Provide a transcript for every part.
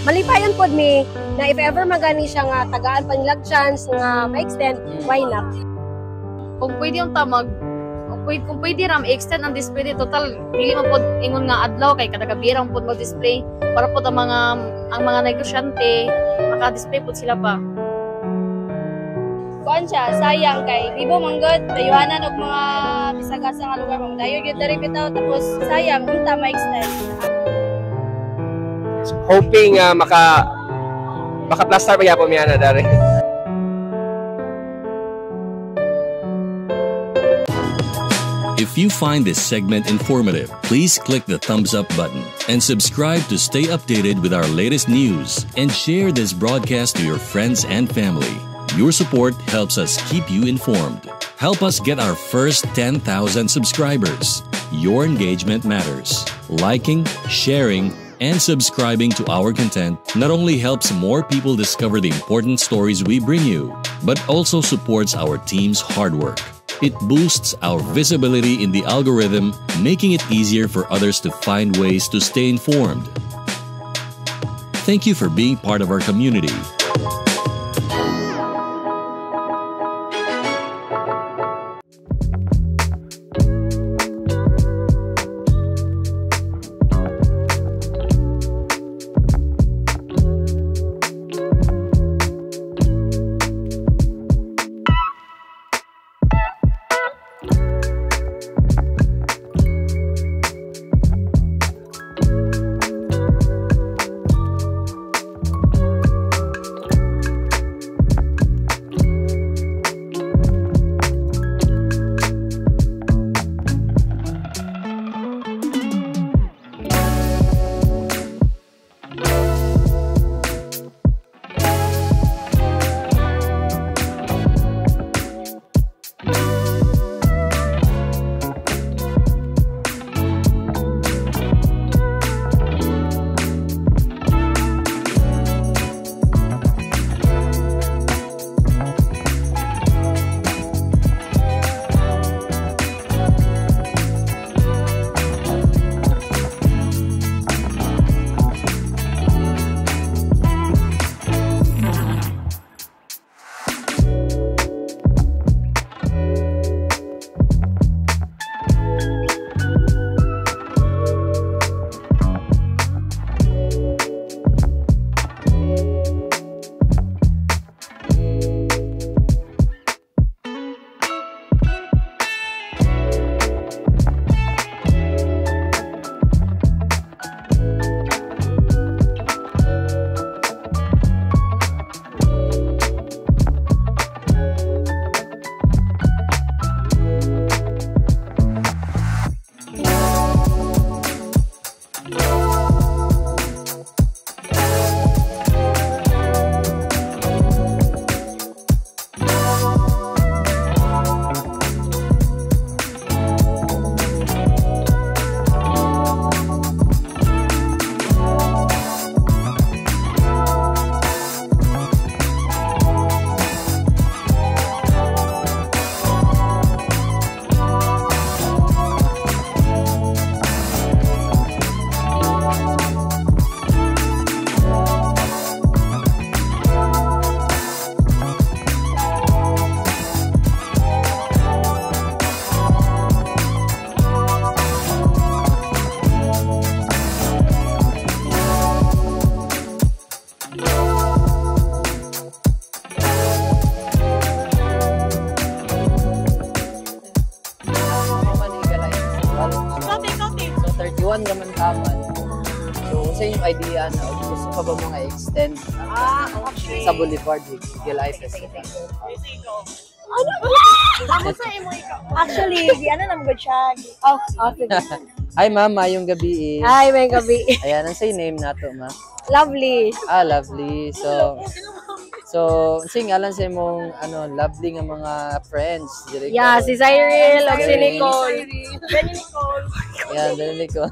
malipayon pod mi na if ever magani siya nga tagaan pa nilag chance nga ma-extend, why not? Kung pwede yung tamag, kung pwede ram extend ang display total dili man pod ingon nga adlaw kay kada gabi pod mag-display para pod ang mga negosyante maka-display pod sila pa. Kuan siya, sayang kay Bibo manggod, dayuhanan og mga bisag-asa nga lugar mo. Dayo gyud diri bitaw tapos sayang unta ma-extend. Hoping maka-plaster pa gyapon miana dari. If you find this segment informative, please click the thumbs up button and subscribe to stay updated with our latest news and share this broadcast to your friends and family. Your support helps us keep you informed. Help us get our first 10,000 subscribers. Your engagement matters. Liking, sharing, and subscribing to our content not only helps more people discover the important stories we bring you, but also supports our team's hard work. It boosts our visibility in the algorithm, making it easier for others to find ways to stay informed. Thank you for being part of our community. naman taman. So, sa yung idea na gusto pa ba mga extend Okay. sa Boulevard, Gilay Festival? Ano? Actually, ano naman good siya. Oh, okay. Hi, ma'am. Mayong gabi. Ay, may gabi. Ayan, ang say name nato, ma'am. Lovely. Ah, lovely. So, So, sing alam sa imong lovely nga mga friends diri Yeah, karon. si Cyril o si Cyril. Nicole. Yan, dali ko.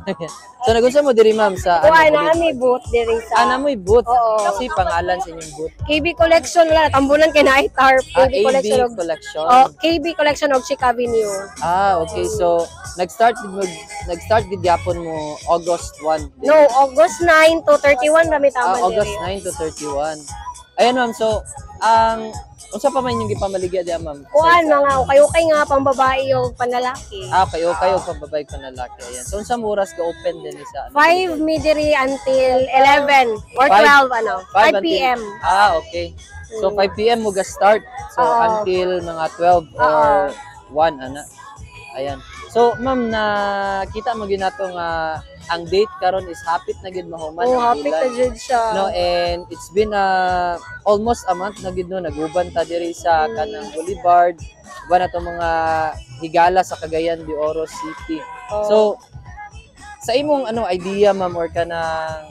So, nagunsa mo diri ma'am sa Kuha Boulevard? na kami booth diri sa Namoy booth. Oo. Kasi pangalan sa inyong booth. KB Collection wala tambunan kay na tarp. KB AB Collection og Collection. KB Collection og Chic Avenue. Okay. So, nag-start gid gyapon mo August 1. No, August 9 to 31 kami tama August diri. 9 to 31. Ayan ma'am, so unsa pa man yung gipamaligya diya ma'am? Kuan mga ukay-ukay nga pambabae o panlalaki. Kayo pambabay pa na laki. Ayan. So unsa mo oras ka open din sa 5 midiri until 11 or 5 12 5 p.m. Okay. So 5 p.m. mo ga start. So Oo. until mga 12 or 1 ana. Ayan. So ma'am, kita mo ginato nga ang date karon is hapit na gid mahuman Oh, ang happy bulan. ka jud siya. No, and it's been almost a month na gid no naguban ta diri sa kanang Boulevard, ba na to mga higala sa Cagayan de Oro City. So sa imong idea ma'am or kanang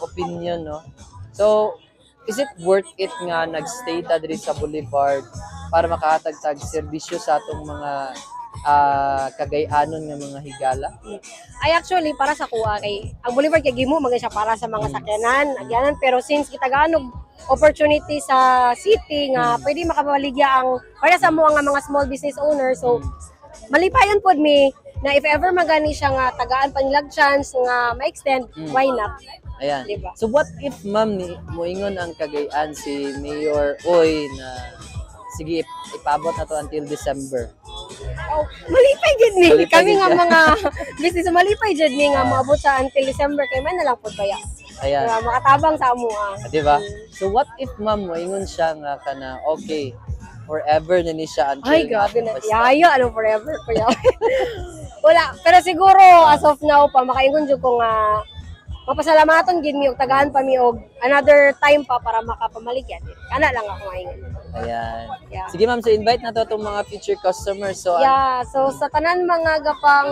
opinion no. So is it worth it nga nagstay ta diri sa Boulevard para makahatag-tag serbisyo sa atong mga Cagayanon nga mga higala? Ay actually para sa kuha kay ang Boulevard kay gimo mga siya para sa mga sakyanan, agyanan pero since kita ganog opportunity sa city nga pwede makabaligya ang para sa mga small business owner so malipayon pod mi na if ever magani siya nga tagaan panilag chance nga ma-extend, why not? Ayan. Diba? So what if ma'am ni moingon ang Cagayan si Mayor Oy na sige ipabot na to until December. Oh, malipay jud ni Malipay kami gid nga siya. mga business malipay jud ni nga maabot sa until December kay man na lang pod baya. Ayan. Makatabang sa amo Di ba? So what if ma'am moingon siya nga kana okay forever na ni siya until Ay, grabe na. basta. Yaya, forever ko yan. Wala. Pero siguro, as of now pa, makaingon dyan ko nga, mapasalamaton gid mi og tagahan pa mi og another time pa para makapamaligyan. Ana lang ako maingon. Ayan. Yeah. Sige ma'am, so invite na to itong mga future customers. So, Yeah, so sa tanan mga gapang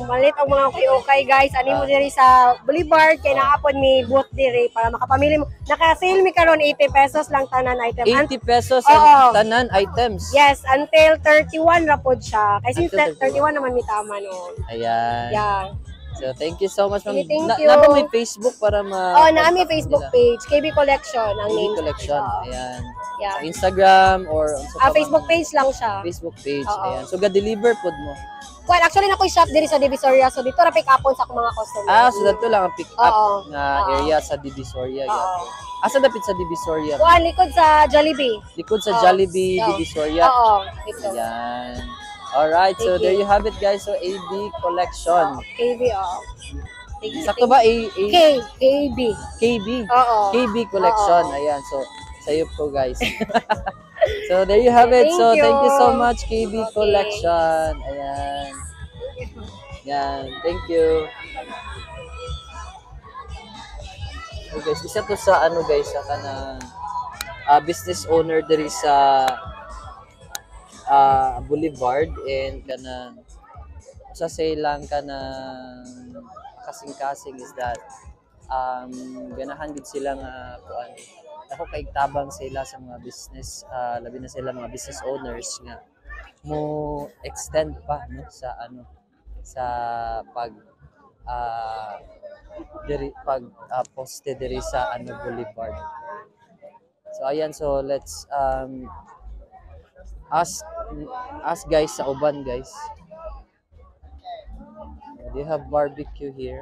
malit ang mga okay guys, ani mo diri sa Boulevard kay naapod mi booth diri para makapamili mo. Naka-sale mi karon 80 pesos lang tanan item. 80 pesos Oo. ang tanan items. Yes, until 31 ra pod siya. Kasi Until 31 naman mi tama noon. Ayan. Yeah. So, thank you so much, ma'am. Sige, thank you. Napa may Facebook para Oh, na mi Facebook page, KB Collection ang KB name. Collection. Oo. Ayan. Yeah. Sa Instagram or Facebook page lang siya. Facebook page. Oo. Ayan. So, ga-deliver pod mo. Well, actually na ko shop diri sa Divisoria. So dito ra pick upon sa akong mga customer. So dato lang ang pick up Oo. na Oo. area sa Divisoria. Oo. Asa dapit sa Divisoria? Kuan likod sa Jollibee. Likod sa Oo. Jollibee, Oo. Divisoria. Oo, ito. Ayan. Alright, so Thank there you. you have it guys. So AB Collection. KB, Thank you. Sakto ba? KB. KB. Oo. KB Collection. Oo. Ayan, so sayop ko guys. So there you have it. Thank So you. thank you so much KB Okay. Collection. Ayan. Yan, thank you. So guys, isa to sa ano guys, sa kanang business owner diri sa Boulevard and kanang sa lang kanang kasing-kasing is that ganahan gid sila nga kuan ako kay tabang sila sa mga business labi na sila mga business owners nga mo extend pa no sa ano sa pag diri pag poste diri sa ano Boulevard. So ayan, so let's ask guys sa uban guys. They have barbecue here.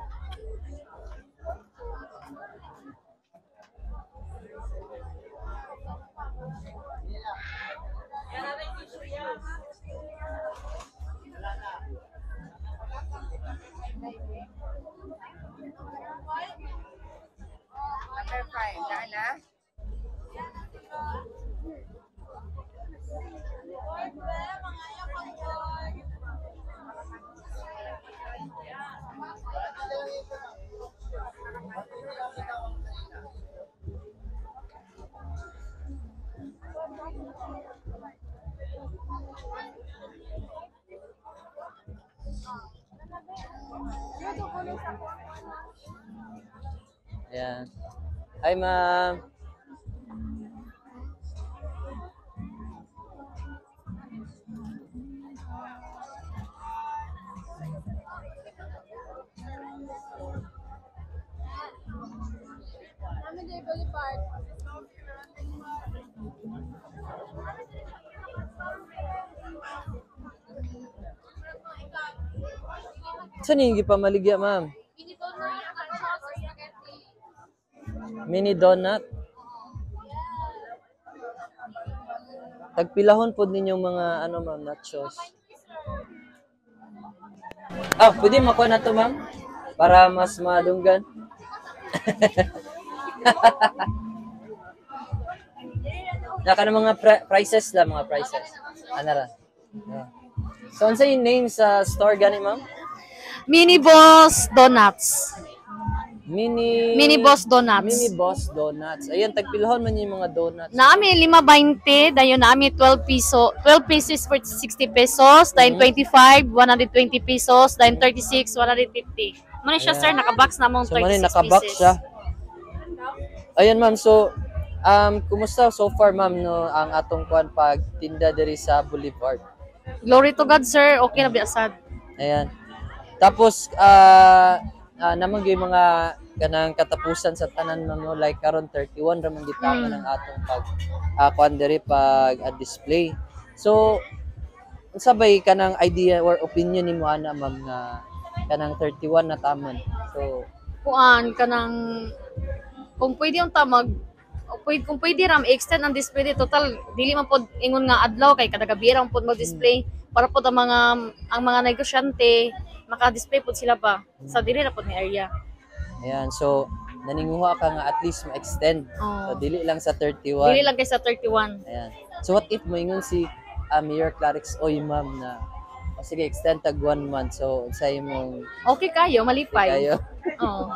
Ayan. Hi, ma'am. Saan yung gipamaligya, ma'am? Mini donut. Tagpilahon po ninyong mga ano, ma'am, nachos. Ah, pwede makuha na to, ma'am? Para mas madunggan. Naka na mga prices lang, mga prices. Ano ra? Yeah. So, ano sa yung name sa store gani, ma'am? Mini Boss Donuts. Mini Boss Donuts. Mini Boss Donuts. Ayan, tagpilahon man yung mga donuts. Naami 5.20, dayon naami 12 pieces for 60 pesos, dayon 25, 120 pesos, dayon 36, 150. Mano siya, Ayan. sir, nakabox na mong So, 36 man, nakabox pieces. siya. Ayan, ma'am. So, kumusta so far, ma'am, no, ang atong kuan pagtinda diri sa Boulevard? Glory to God, sir. Okay na biasad. Ayan. Tapos, namang yung mga kanang katapusan sa tanan, ma'am, no, like karon 31 ramang gitama ng atong kuan diri display. So, sabay kanang idea or opinion nimo ana, ma'am, nga kanang 31 na taman. So, Kuan kanang kung pwede yung tamag kung pwede ram extend ang display total dili man pod ingon nga adlaw kay kada gabi ra pod mag-display para pod ang mga negosyante maka-display pod sila pa sa dili na pod ni area. ayan. So, naninguha ka nga at least ma-extend. So, dili lang sa 31. Dili lang kay sa 31. Ayan. So, what if moingon si Mayor Clarix, oy, ma'am, na sige, extend tag 1 month. So, sa imong Okay kayo, malipay. kayo. Oo.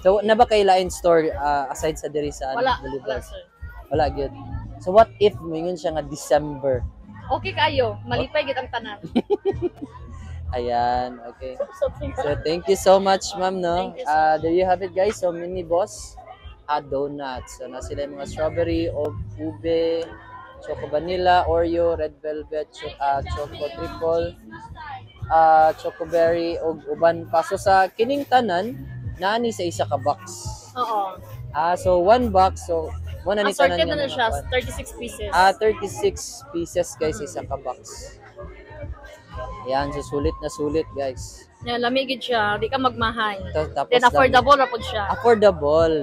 So, na ba kay lain store aside sa diri sa Wala, Boulevard? sir. Wala gyud. So, what if moingon siya nga December? Okay kayo, malipay gid ang tanan. Ayan, okay. So, thank you so much, ma'am, no? Thank you, There you have it, guys. So, Mini Boss donuts. So, na sila yung mga strawberry, o ube, choco vanilla, Oreo, red velvet, choco triple, choco berry, o uban pa. So, sa kining tanan, naani sa isa ka box. Oo. So, 1 box. So, muna ni tanan Assorted na yung na siya, mga 36 pieces. 36 pieces, guys, isa ka box. Ayan, so sulit na sulit, guys. Yeah, lamigid siya, di ka magmahay. Tapos Then affordable ra pod siya. affordable,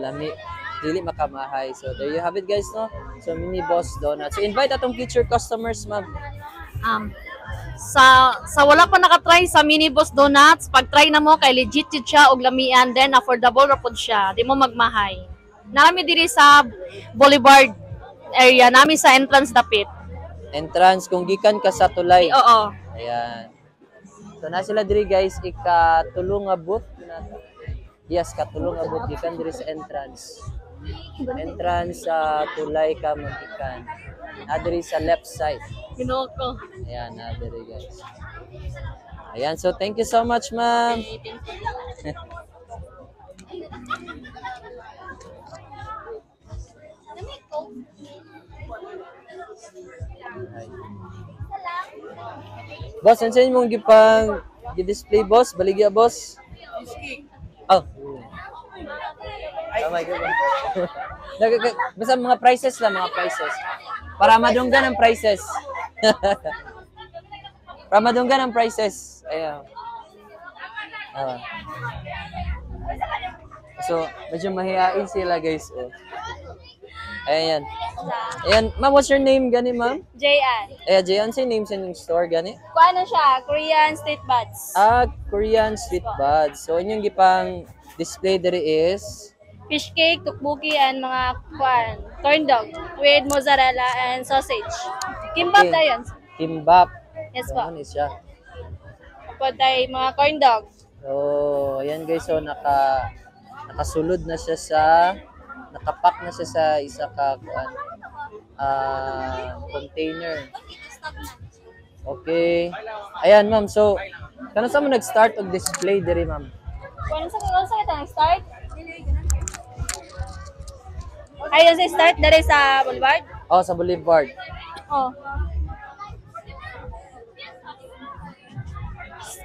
dili makamahay. So there you have it, guys, no? So Mini Boss Donuts. So invite atong future customers, ma'am. Sa wala pa nakatry sa Mini Boss Donuts, pag try na mo kay legit jud siya og lamian, then affordable ra pod siya, di mo magmahay. Nami diri sa Boulevard area, nami sa entrance dapit. Entrance kung gikan ka sa Tulay. Oo. Ayan. So na sila diri, guys, ikatulong nga booth. Yes, katulong nga booth gikan diri sa entrance. Entrance sa Tulay ka magikan. Diri sa left side. Ginoo ko. Ayan, diri, guys. Ayan, so thank you so much, ma'am. Boss, ano sa'yo mong gipang gi-display, boss? Baligya, boss? Oh. Oh my God. Basta mga prices lang, mga prices. Para madunggan ang prices. Para madunggan ang prices. Ayan. So, medyo mahihain sila, guys. Oh. Ayan. Ayan. Ma'am, what's your name gani, ma'am? Jayan. Ayan, Jayan, sa name sa inyong store gani? Kuha na siya, Korean street buds. Korean street buds. So, inyong gipang display diri is Fish cake, tukbuki, and mga corn dog with mozzarella and sausage. Kimbap Okay. tayo yun. kimbap. Yes So, po. ano siya? Tapos tayo mga corn dog. So, ayan, guys. So, nakasulod na siya nakapack na siya sa isa ka container. Okay. Ayan, ma'am. So, kano sa mo nag-start og display diri, ma'am? Kung sa kita nag-start? Ayun sa start, dari sa Boulevard. Oh, sa Boulevard. Oh.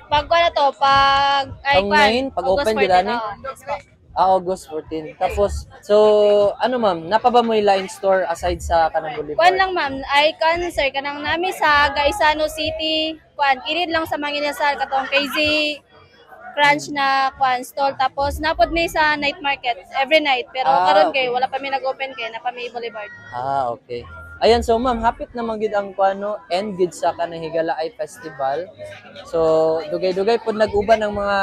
Pag na to, Pang 9, pag open August 14, gila ni? Yes po. August 14. Tapos, so, ano ma'am, napaba mo yung line store aside sa kanang Boulevard? Kuan lang ma'am, icon sir kanang nami sa Gaisano City. Kuan kinid lang sa Manginasal katong KZ Crunch na kuan stall, tapos napod mi sa night market every night, pero karon kay wala pa mi nag-open kay na pa mi Boulevard. Okay. Ayan, so ma'am, hapit na magid ang kuano end gid sa kanang Higalaay Festival. So, dugay-dugay pud nag-uban ng mga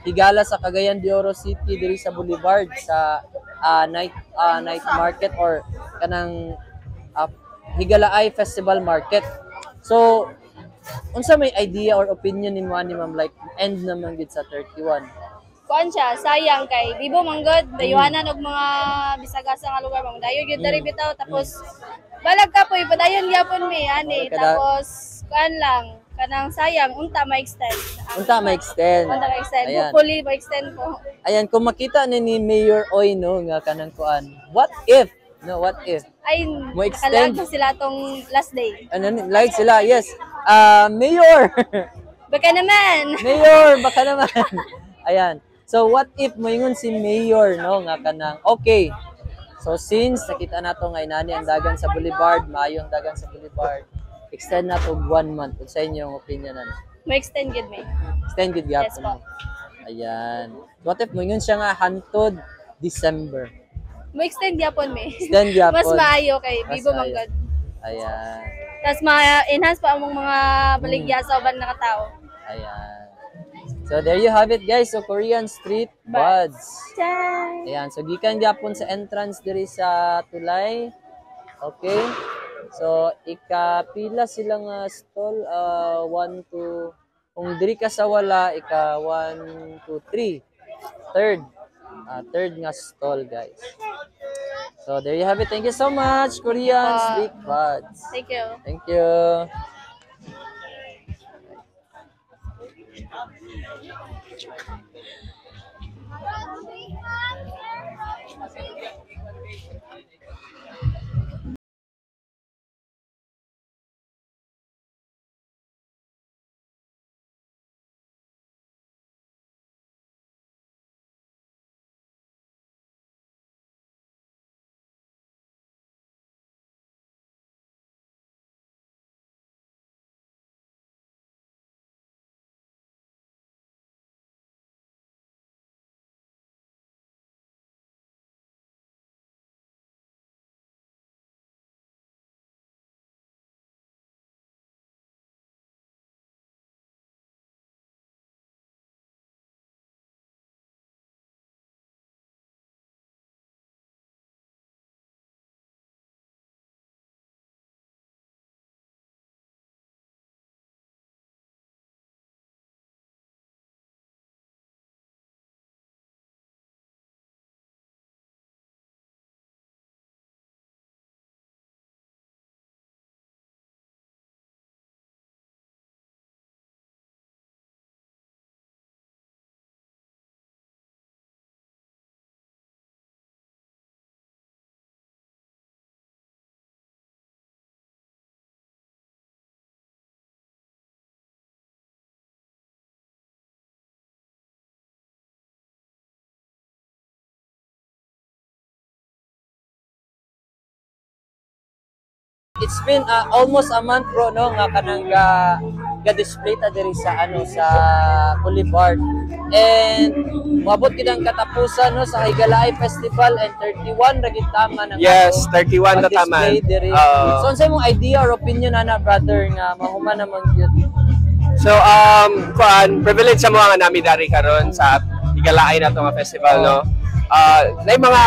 higala sa Cagayan de Oro City diri sa Boulevard sa night market or kanang Higalaay Festival Market. So, unsa may idea or opinion nimo ani ma'am, like end naman gid sa 31? Kuan siya, sayang kay Bibo manggod dayuhanan og mga bisagas nga lugar mong dayo gyud diri bitaw, tapos balag ka po ipadayon gyapon mi ani, tapos kuan lang kanang sayang unta ma-extend. Unta ma-extend. Ayan. Hopefully ma-extend ko. Ayan, kung makita ni Mayor Oy no nga kanang kuan, what if Ay, mo extend nakalag sila tong last day. ano like sila, yes. Mayor. Baka naman. Mayor, baka naman. Ayan. So what if moingon si Mayor no nga kanang okay. So since nakita nato nga inani ang dagan sa Boulevard, maayo ang dagan sa Boulevard, extend na to 1 month. Ug sa inyong opinion ano? Ma-extend gid mi. Extend gid Yes gyapon. po. Ayan. What if moingon siya nga hantod December? Ma-extend gyapon mi. Extend gyapon. Mas maayo kay Mas Bibo maayo. manggod. Ayan. Tapos ma-enhance pa among mga baligya sa uban nga tao. Ayan. So there you have it guys. So Korean Street Buds. Chan! Ayan. So gikan gyapon sa entrance diri sa Tulay. Okay. So ikapila sila nga stall 1 2 kung diri ka sa wala ika 1 2 3. Third nga stall guys. So there you have it. Thank you so much Korean Street Buds. Thank you. Thank you. It's been almost a month bro no nga kanang ga-display ta diri sa sa Boulevard. And moabot gid ang katapusan no sa Higalaay Festival and 31 ra gid tama nang Yes, 31 na taman. So unsa imong idea or opinion ana brother nga mahuman naman gyud? So privilege sa mga nami dari karon sa Higalaay na to nga festival no. Na mga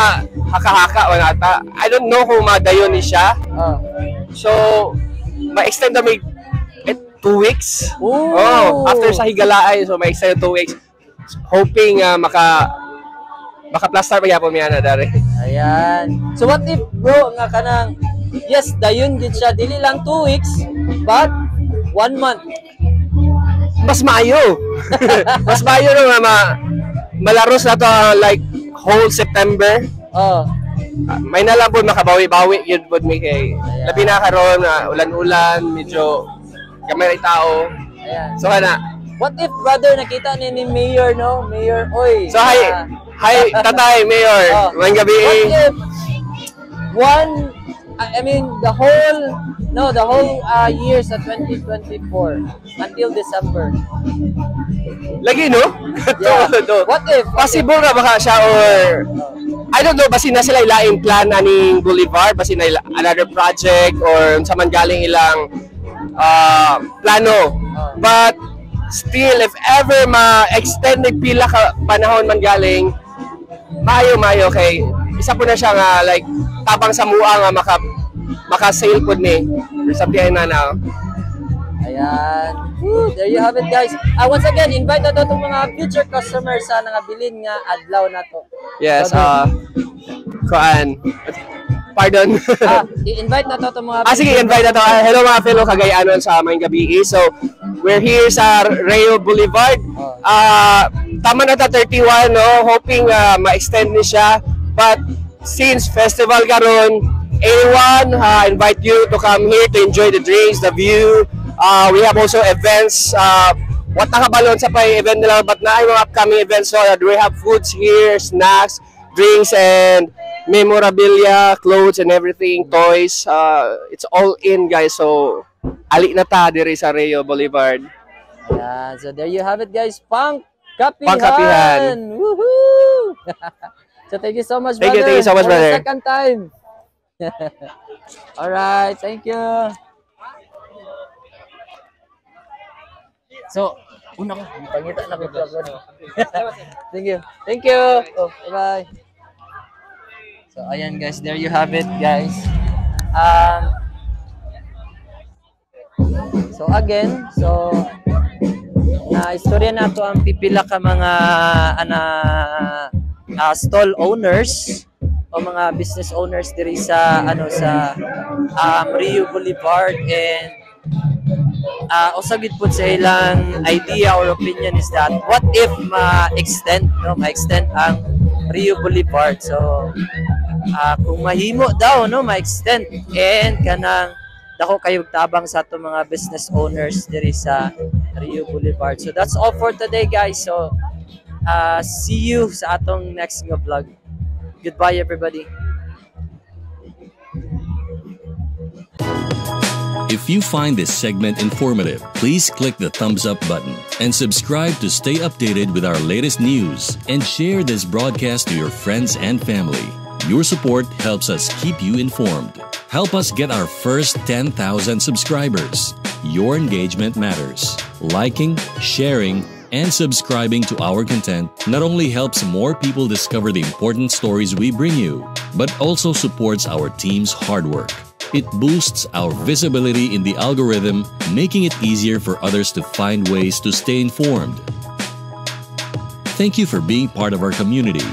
haka-haka wala ta. I don't know kung madayon ni siya. So ma-extend na may 2 weeks. After sa Higalaay, so ma-extend 2 weeks. Hoping maka-plaster pa yapon miya na dari. Ayan. So what if bro nga kanang yes, dayon gid siya dili lang 2 weeks but 1 month. Mas maayo. Mas maayo no nga malaros na to like whole September. May nalang po makabawi-bawi yun po mi kay labi na karon na ulan-ulan, medyo kamay tao. Ayan. So kana what if brother nakita ni Mayor no? Mayor Oy. So Hi, Tatay, Mayor. Oh. Magandang gabi. What if the whole year sa 2024 until December. Lagi, no? Yeah. To. What if? Possible na baka siya or I don't know, basin na sila ilaing plan aning Boulevard, basin na another project or sa man galing ilang plano. But still, if ever ma-extend pila ka panahon man galing, maayo kay isa po na siya nga like tabang sa mua nga maka-sale po ni or sabihin na na. Ayan. Woo, there you have it, guys. Once again, invite na to itong mga future customers sa nangabilin nga adlaw na to. Yes, pardon. I-invite na to itong mga sige, invite na to. Hello mga fellow Cagayanon sa Mayang Gabi. So, we're here sa Rio Boulevard. Tama na ta 31, no? Hoping ma-extend ni siya. But since festival karon, anyone, invite you to come here to enjoy the drinks, the view. We have also events. What nakabalon sa pay event nila, but na ay mga upcoming events. So we have foods here, snacks, drinks, and memorabilia, clothes, and everything, toys. It's all in, guys. So ali na ta diri sa Rio Boulevard. Yeah, so there you have it, guys. Pangkapihan. Pangkapihan. Woohoo! So thank you so much, brother. Thank you so much, brother. For the second time. All right, thank you. So, una ko, pangita na ko vlog ko. Thank you. Thank you. Oh, bye-bye. So, ayan guys, there you have it, guys. So again, istorya na to ang pipila ka mga stall owners o mga business owners diri sa Rio Boulevard, and usagid po sa ilang idea or opinion is that what if ma-extend ang Rio Boulevard. So kung mahimo daw ma-extend and kanang dako kayog tabang sa ato mga business owners diri sa Rio Boulevard. So that's all for today, guys. So see you sa atong next nga vlog. Goodbye, everybody. If you find this segment informative, please click the thumbs up button and subscribe to stay updated with our latest news, and share this broadcast to your friends and family. Your support helps us keep you informed. Help us get our first 10,000 subscribers. Your engagement matters. Liking, sharing, and subscribing to our content not only helps more people discover the important stories we bring you, but also supports our team's hard work. It boosts our visibility in the algorithm, making it easier for others to find ways to stay informed. Thank you for being part of our community.